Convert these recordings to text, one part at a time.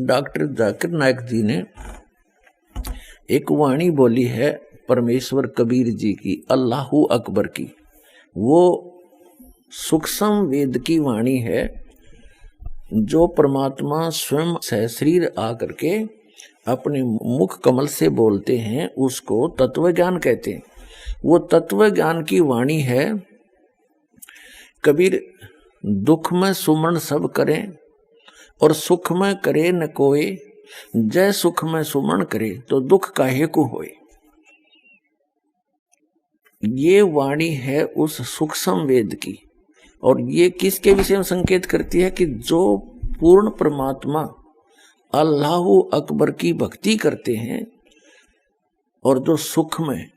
Doctor Zakir नायक जी ने एक वाणी बोली है परमेश्वर कबीर जी की, अल्लाहू अकबर की। वो सूक्ष्म वेद की वाणी है जो परमात्मा स्वयं सहशरीर आकर के अपने मुख कमल से बोलते हैं, उसको तत्व ज्ञान कहते हैं। वो तत्व ज्ञान की वाणी है। कबीर दुख में सुमन सब करें और सुख में करे न कोई, जय सुख में सुमन करे तो दुख काहे को होए। ये वाणी है उस सूक्ष्म वेद की, और ये किसके विषय में संकेत करती है कि जो पूर्ण परमात्मा अल्लाहु अकबर की भक्ति करते हैं और जो सुख में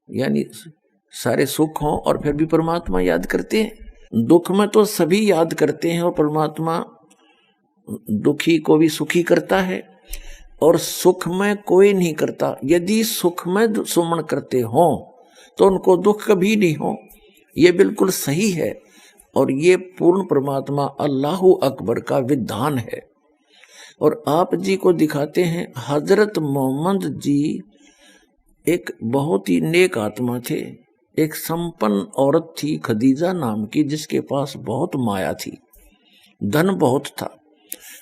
यानी सारे सुख हों और फिर भी परमात्मा याद करते हैं। दुख में तो सभी याद करते हैं और परमात्मा दुखी को भी सुखी करता है, और सुख में कोई नहीं करता। यदि सुख में सुमन करते हों तो उनको दुख कभी नहीं हो। ये बिल्कुल सही है, और ये पूर्ण परमात्मा अल्लाहु अकबर का विधान है। और आप जी को दिखाते हैं, हजरत मोहम्मद जी एक बहुत ही नेक आत्मा थे। एक संपन्न औरत थी खदीजा नाम की, जिसके पास बहुत माया थी, धन बहुत था,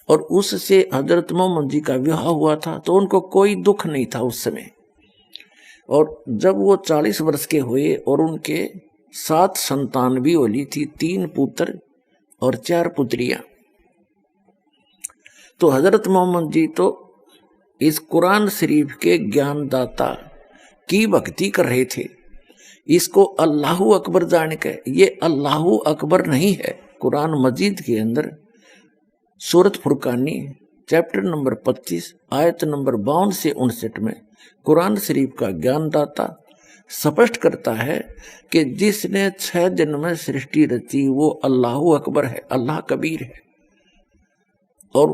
और उससे हजरत मोहम्मद जी का विवाह हुआ था। तो उनको कोई दुख नहीं था उस समय। और जब वो 40 वर्ष के हुए और उनके 7 संतान भी होली थी, 3 पुत्र और 4 पुत्रियां। तो हजरत मोहम्मद जी तो इस कुरान शरीफ के ज्ञानदाता की भक्ति कर रहे थे। इसको अल्लाहु अकबर जान के, ये अल्लाहु अकबर नहीं है। कुरान मजीद के अंदर सूरत फुरकानी चैप्टर नंबर 25 आयत नंबर 52 से 59 में कुरान शरीफ का ज्ञानदाता स्पष्ट करता है कि जिसने 6 दिन में सृष्टि रची वो अल्लाहु अकबर है, अल्लाह कबीर है। और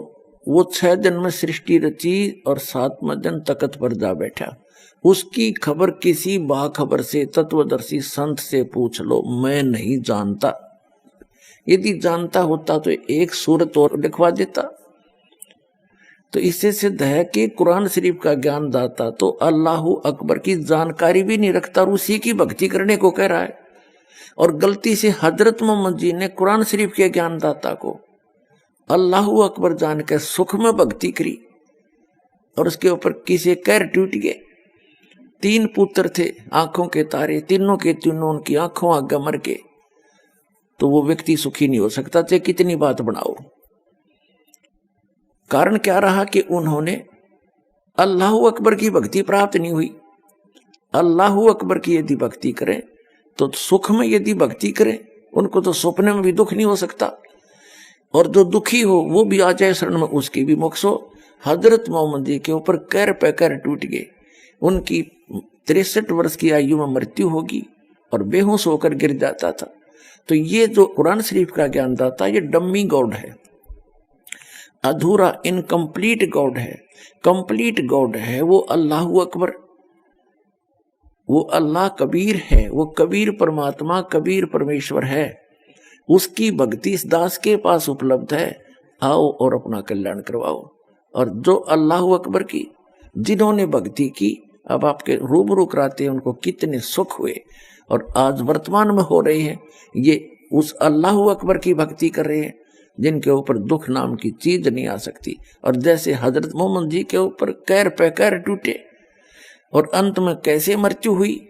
वो 6 दिन में सृष्टि रची और 7वें दिन तख्त पर जा बैठा। उसकी खबर किसी बाखबर से, तत्वदर्शी संत से पूछ लो, मैं नहीं जानता। यदि जानता होता तो एक सूरत और लिखवा देता। तो इससे सिद्ध है कि कुरान शरीफ का ज्ञानदाता तो अल्लाहु अकबर की जानकारी भी नहीं रखता और उसी की भक्ति करने को कह रहा है। और गलती से हजरत मोहम्मद जी ने कुरान शरीफ के ज्ञानदाता को अल्लाहु अकबर जान के सुख में भक्ति करी, और उसके ऊपर किसी कैर टूट गए। 3 पुत्र थे, आंखों के तारे, तीनों के तीनों उनकी आंखों आगे मर गए। तो वो व्यक्ति सुखी नहीं हो सकता, चाहे कितनी बात बनाओ। कारण क्या रहा कि उन्होंने अल्लाहु अकबर की भक्ति प्राप्त नहीं हुई। अल्लाहु अकबर की यदि भक्ति करें तो सुख में यदि भक्ति करें, उनको तो सपने में भी दुख नहीं हो सकता। और जो दुखी हो वो भी आ जाए शरण में, उसकी भी मोक्ष हो। हजरत मोहम्मद जी के ऊपर कैर पे कैर टूट गए। उनकी 63 वर्ष की आयु में मृत्यु होगी और बेहोश होकर गिर जाता था। तो ये जो कुरान शरीफ का ज्ञानदाता, ये डम्मी गॉड है, अधूरा इनकम्प्लीट गॉड है। कंप्लीट गॉड है वो अल्लाहु अकबर, वो अल्लाह कबीर है, वो कबीर परमात्मा, कबीर परमेश्वर है। उसकी भक्ति इस दास के पास उपलब्ध है। आओ और अपना कल्याण करवाओ। और जो अल्लाहु अकबर की जिन्होंने भक्ति की, अब आपके रूबरू कराते हैं उनको कितने सुख हुए और आज वर्तमान में हो रहे हैं। ये उस अल्लाहु अकबर की भक्ति कर रहे हैं जिनके ऊपर दुख नाम की चीज नहीं आ सकती। और जैसे हजरत मोहम्मद जी के ऊपर कैर पे कैर टूटे और अंत में कैसे मृत्यु हुई।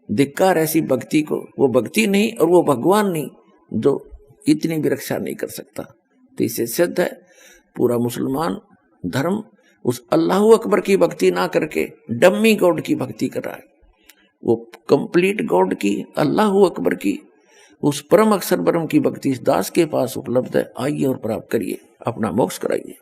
धिक्कार ऐसी भक्ति को। वो भक्ति नहीं और वो भगवान नहीं जो इतनी भी रक्षा नहीं कर सकता। तो इसे सिद्ध है पूरा मुसलमान धर्म उस अल्लाहु अकबर की भक्ति ना करके डम्मी गॉड की भक्ति कर रहा है। वो कंप्लीट गॉड की, अल्लाहु अकबर की, उस परम अक्षर ब्रह्म की भक्ति इस दास के पास उपलब्ध है। आइए और प्राप्त करिए, अपना मोक्ष कराइए।